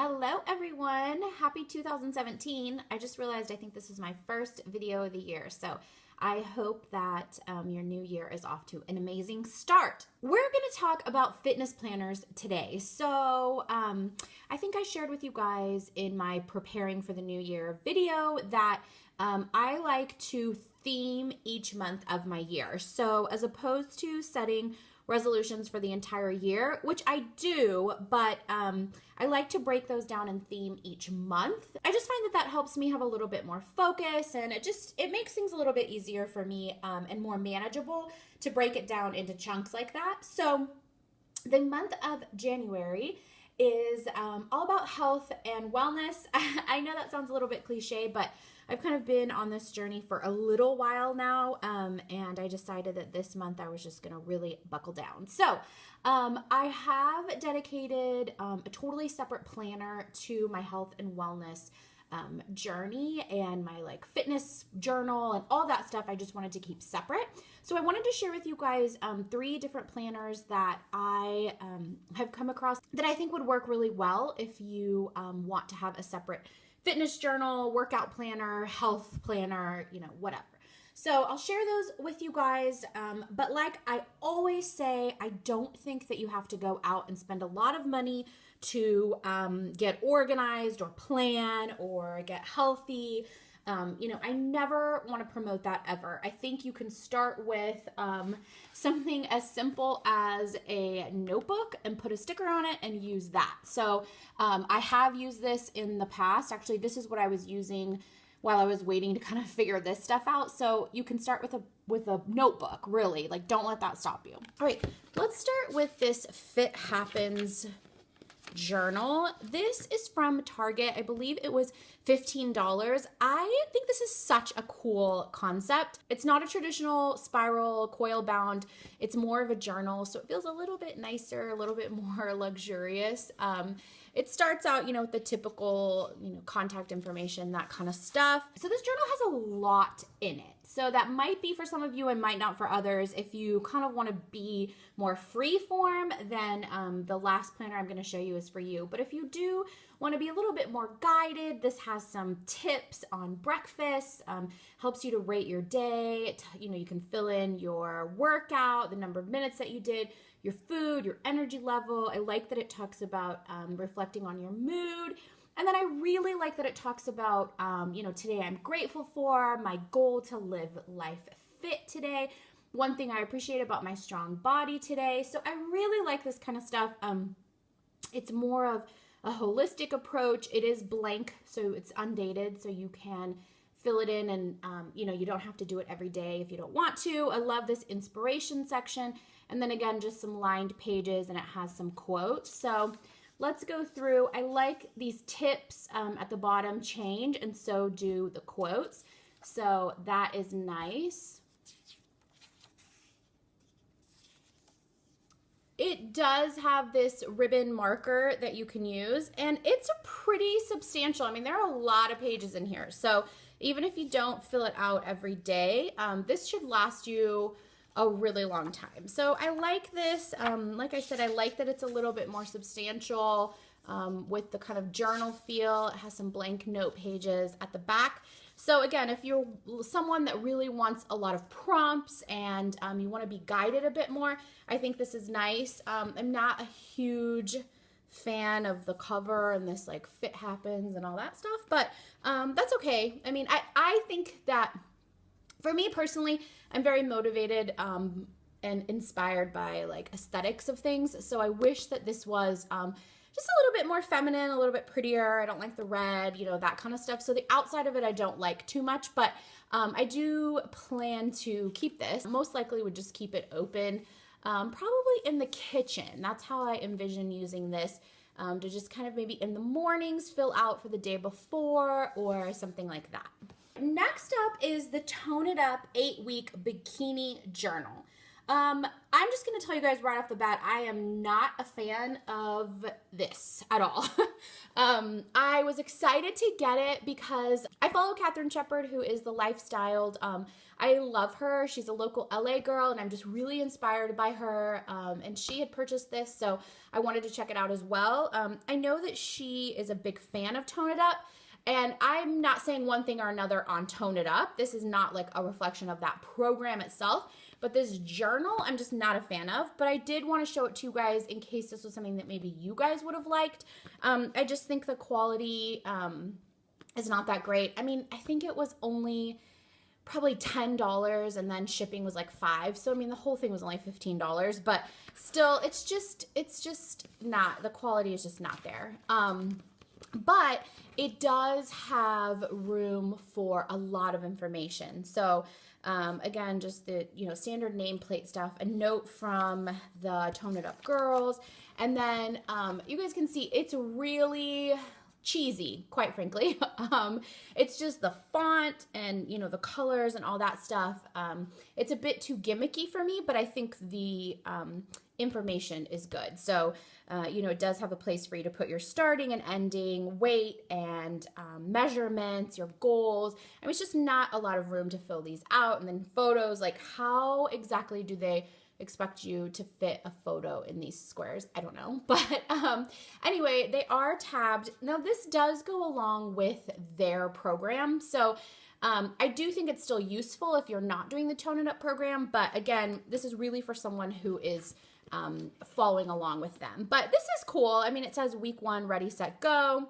Hello everyone, happy 2017. I just realized I think this is my first video of the year, so I hope that your new year is off to an amazing start. We're going to talk about fitness planners today. So I think I shared with you guys in my preparing for the new year video that I like to theme each month of my year. So as opposed to setting resolutions for the entire year, which I do, but I like to break those down and theme each month. I just find that helps me have a little bit more focus, and it makes things a little bit easier for me and more manageable to break it down into chunks like that. So the month of January is all about health and wellness. I know that sounds a little bit cliche, but I've kind of been on this journey for a little while now, and I decided that this month I was just going to really buckle down. So I have dedicated a totally separate planner to my health and wellness journey and my fitness journal and all that stuff. I just wanted to keep separate. So I wanted to share with you guys 3 different planners that I have come across that I think would work really well if you want to have a separate fitness journal, workout planner, health planner, whatever. So I'll share those with you guys, but like I always say, I don't think that you have to go out and spend a lot of money to get organized or plan or get healthy. I never want to promote that ever. I think you can start with something as simple as a notebook and put a sticker on it and use that. So I have used this in the past. Actually, this is what I was using while I was waiting to kind of figure this stuff out. So you can start with a notebook, really. Don't let that stop you. All right, let's start with this Fit Happens journal. This is from Target. I believe it was $15. I think this is such a cool concept. It's not a traditional spiral coil bound. It's more of a journal, so it feels a little bit nicer, a little bit more luxurious. It starts out, with the typical, contact information, that kind of stuff. So this journal has a lot in it. So that might be for some of you and might not for others. If you kind of want to be more free form, then the last planner I'm going to show you is for you. But if you do want to be a little bit more guided, this has some tips on breakfast, helps you to rate your day. You can fill in your workout, the number of minutes that you did, your food, your energy level. I like that it talks about reflecting on your mood. And then I really like that it talks about, today I'm grateful for, my goal to live life fit today, one thing I appreciate about my strong body today. So I really like this kind of stuff. It's more of a holistic approach. It is blank, so it's undated, so you can fill it in and, you don't have to do it every day if you don't want to. I love this inspiration section. And then again, just some lined pages, and it has some quotes. So let's go through. I like these tips at the bottom change, and so do the quotes. So that is nice. It does have this ribbon marker that you can use, and it's a pretty substantial. I mean, there are a lot of pages in here. So even if you don't fill it out every day, this should last you a really long time. So I like this. Like I said, I like that it's a little bit more substantial with the kind of journal feel. It has some blank note pages at the back. So again, if you're someone that really wants a lot of prompts and you want to be guided a bit more, I think this is nice. I'm not a huge fan of the cover and this Fit Happens and all that stuff, but that's okay. I mean, I think that for me personally, I'm very motivated and inspired by aesthetics of things. So I wish that this was just a little bit more feminine, a little bit prettier. I don't like the red, that kind of stuff. So the outside of it I don't like too much, but I do plan to keep this. Most likely would just keep it open, probably in the kitchen. That's how I envision using this, to just kind of maybe in the mornings fill out for the day before or something like that. Next up is the Tone It Up 8-week bikini journal. I'm just going to tell you guys right off the bat, I am not a fan of this at all. I was excited to get it because I follow Catherine Shepard, who is the Lifestyled. I love her. She's a local LA girl, and I'm just really inspired by her. And she had purchased this, so I wanted to check it out as well. I know that she is a big fan of Tone It Up, and I'm not saying one thing or another on Tone It Up. This is not like a reflection of that program itself, but this journal I'm just not a fan of. But I did want to show it to you guys in case this was something that maybe you guys would have liked. I just think the quality is not that great. I mean, I think it was only probably $10 and then shipping was like $5. So I mean, the whole thing was only $15, but still it's just not, the quality is just not there. But it does have room for a lot of information. So again, just the, standard nameplate stuff, a note from the Tone It Up girls. And then you guys can see it's really cheesy, quite frankly. It's just the font and, the colors and all that stuff. It's a bit too gimmicky for me, but I think the information is good. So, it does have a place for you to put your starting and ending weight and measurements, your goals. I mean, it's just not a lot of room to fill these out. And then photos, like how exactly do they expect you to fit a photo in these squares? I don't know. But anyway, they are tabbed. Now, this does go along with their program. So I do think it's still useful if you're not doing the Tone It Up program. But again, this is really for someone who is following along with them. But this is cool. I mean, it says week 1, ready, set, go.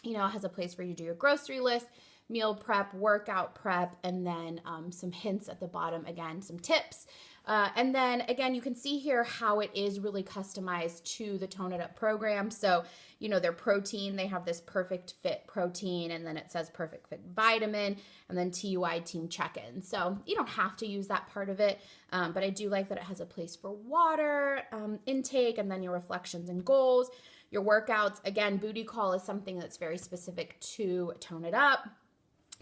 It has a place for you to do your grocery list, meal prep, workout prep, and then some hints at the bottom. Again, some tips. And then again, you can see here how it is really customized to the Tone It Up program. So, their protein, they have this perfect fit protein, and then it says perfect fit vitamin, and then TUI team check-in. So you don't have to use that part of it, but I do like that it has a place for water intake, and then your reflections and goals, your workouts. Again, booty call is something that's very specific to Tone It Up.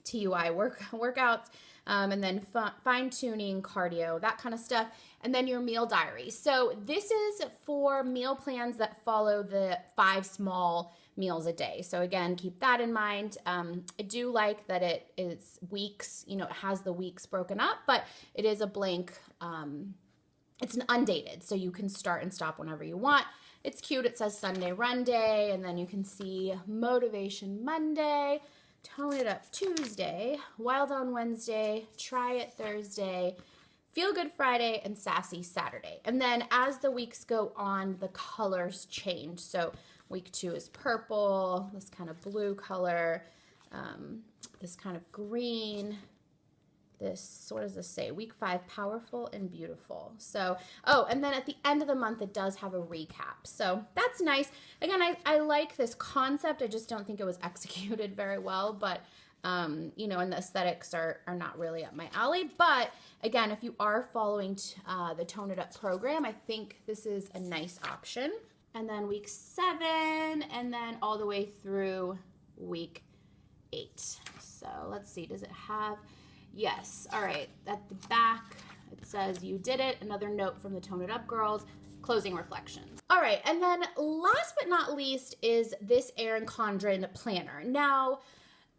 TUI workouts, and then fine-tuning, cardio, that kind of stuff, and then your meal diary. So this is for meal plans that follow the 5 small meals a day. So again, keep that in mind. I do like that it is weeks, it has the weeks broken up, but it is a blank, it's an undated, so you can start and stop whenever you want. It's cute. It says Sunday run day, and then you can see motivation Monday, Tone It Up Tuesday, Wild on Wednesday, Try It Thursday, Feel Good Friday, and Sassy Saturday. And then as the weeks go on, the colors change. So week 2 is purple, this kind of blue color, this kind of green, this, what does this say? Week 5, powerful and beautiful. So, oh, and then at the end of the month, it does have a recap. So that's nice. Again, I like this concept. I just don't think it was executed very well, but, and the aesthetics are not really up my alley. But again, if you are following the Tone It Up program, I think this is a nice option. And then week 7, and then all the way through week 8. So let's see, does it have... Yes. All right. At the back, it says you did it. Another note from the Tone It Up girls. Closing reflections. All right. And then last but not least is this Erin Condren planner. Now,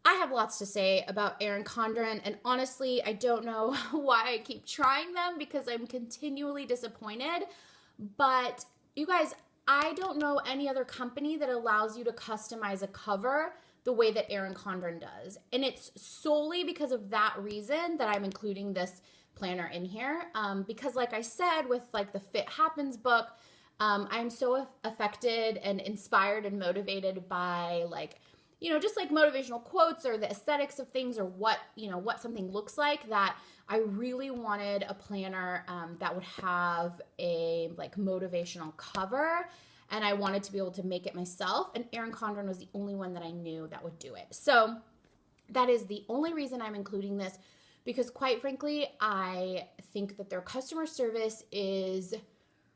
I have lots to say about Erin Condren, and honestly, I don't know why I keep trying them because I'm continually disappointed. But you guys, I don't know any other company that allows you to customize a cover the way that Erin Condren does. And it's solely because of that reason that I'm including this planner in here. Because like I said, with like the Fit Happens book, I'm so affected and inspired and motivated by like, just like motivational quotes or the aesthetics of things or what something looks like, that I really wanted a planner that would have a like motivational cover. And I wanted to be able to make it myself, and Erin Condren was the only one that I knew that would do it. So that is the only reason I'm including this, because quite frankly, I think that their customer service is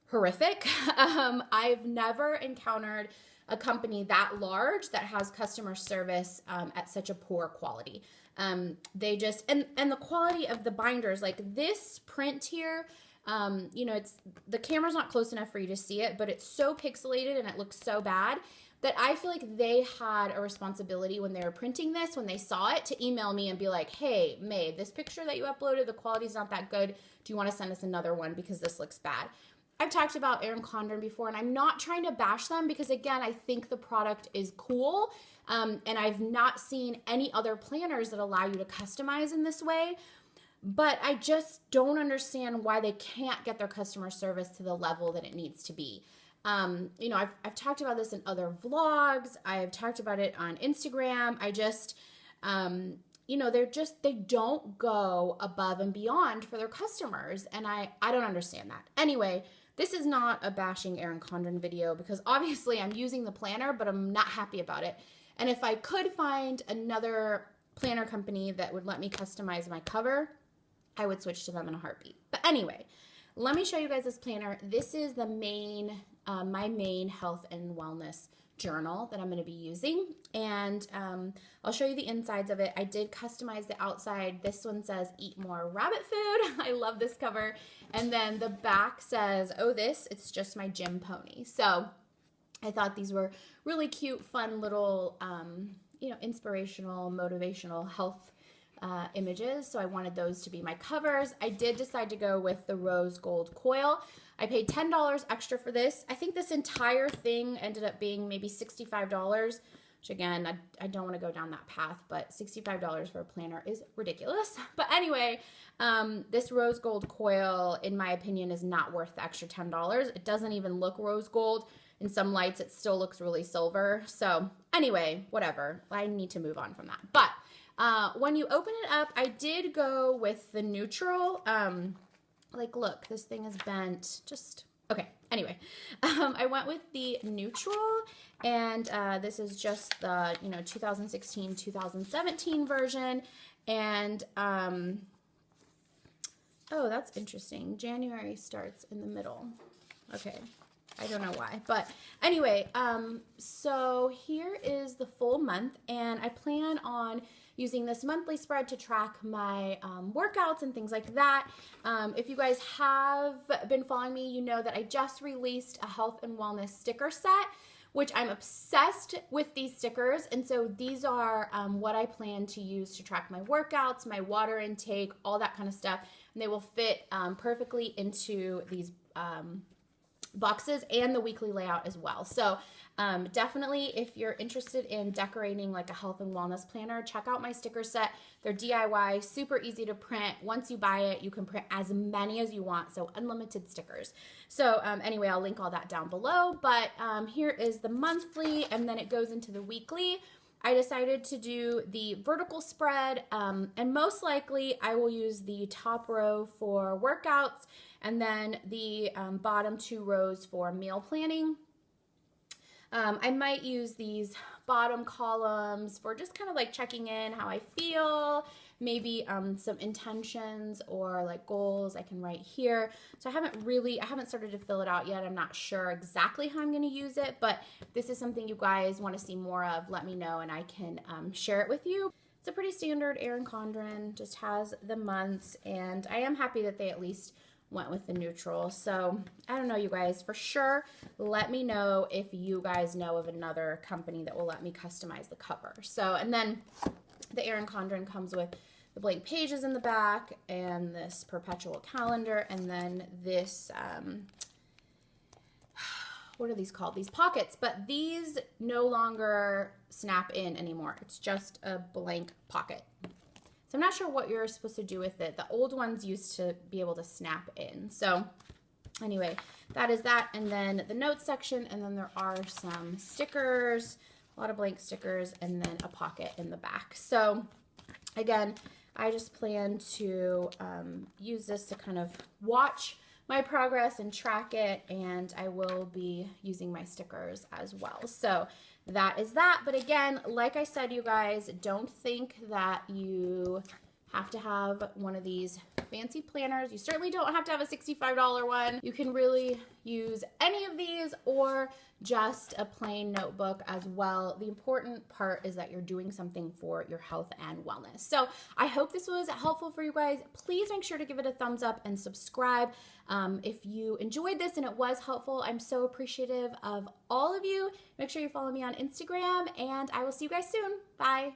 horrific. I've never encountered a company that large that has customer service at such a poor quality. They just, and the quality of the binders, like this print here, You know, the camera's not close enough for you to see it, but it's so pixelated and it looks so bad that I feel like they had a responsibility when they were printing this, when they saw it, to email me and be like, hey, May, this picture that you uploaded, the quality's not that good. Do you want to send us another one because this looks bad? I've talked about Erin Condren before, and I'm not trying to bash them because, again, I think the product is cool, and I've not seen any other planners that allow you to customize in this way. But I just don't understand why they can't get their customer service to the level that it needs to be. You know, I've talked about this in other vlogs. I've talked about it on Instagram. I just, you know, they don't go above and beyond for their customers. And I don't understand that. Anyway, this is not a bashing Erin Condren video because obviously I'm using the planner, but I'm not happy about it. And if I could find another planner company that would let me customize my cover, I would switch to them in a heartbeat. But anyway, let me show you guys this planner. This is the main, my main health and wellness journal that I'm going to be using. And I'll show you the insides of it. I did customize the outside. This one says eat more rabbit food. I love this cover. And then the back says, oh, it's just my gym pony. So I thought these were really cute, fun little, you know, inspirational, motivational health images. So I wanted those to be my covers. I did decide to go with the rose gold coil. I paid $10 extra for this. I think this entire thing ended up being maybe $65, which again, I don't want to go down that path, but $65 for a planner is ridiculous. But anyway, this rose gold coil, in my opinion, is not worth the extra $10. It doesn't even look rose gold. In some lights, it still looks really silver. So anyway, whatever. I need to move on from that. But when you open it up, I did go with the neutral. Like, look, this thing is bent. Just, okay. Anyway, I went with the neutral, and this is just the, you know, 2016, 2017 version. And, oh, that's interesting. January starts in the middle. Okay. I don't know why, but anyway, so here is the full month, and I plan on using this monthly spread to track my workouts and things like that. If you guys have been following me, you know that I just released a health and wellness sticker set, which I'm obsessed with these stickers. And so these are what I plan to use to track my workouts, my water intake, all that kind of stuff. And they will fit perfectly into these boxes and the weekly layout as well. So definitely, if you're interested in decorating like a health and wellness planner, check out my sticker set. They're DIY, super easy to print. Once you buy it, you can print as many as you want, so unlimited stickers. So anyway, I'll link all that down below, but here is the monthly, and then it goes into the weekly. I decided to do the vertical spread, and most likely I will use the top row for workouts and then the bottom 2 rows for meal planning. I might use these bottom columns for just kind of like checking in how I feel, maybe some intentions or like goals I can write here. So I haven't started to fill it out yet. I'm not sure exactly how I'm going to use it, but if this is something you guys want to see more of, let me know and I can share it with you. It's a pretty standard Erin Condren, just has the months, and I am happy that they at least went with the neutral. So I don't know, you guys, for sure, let me know if you guys know of another company that will let me customize the cover. So, and then the Erin Condren comes with the blank pages in the back and this perpetual calendar, and then this, what are these called? These pockets, but these no longer snap in anymore. It's just a blank pocket. So I'm not sure what you're supposed to do with it. The old ones used to be able to snap in. So anyway, that is that. And then the notes section, and then there are some stickers, a lot of blank stickers, and then a pocket in the back. So again, I just plan to use this to kind of watch my progress and track it, and I will be using my stickers as well. So that is that. But again, like I said, you guys, don't think that you have to have one of these fancy planners. You certainly don't have to have a $65 one. You can really use any of these or just a plain notebook as well. The important part is that you're doing something for your health and wellness. So I hope this was helpful for you guys. Please make sure to give it a thumbs up and subscribe. If you enjoyed this and it was helpful, I'm so appreciative of all of you. Make sure you follow me on Instagram, and I will see you guys soon. Bye.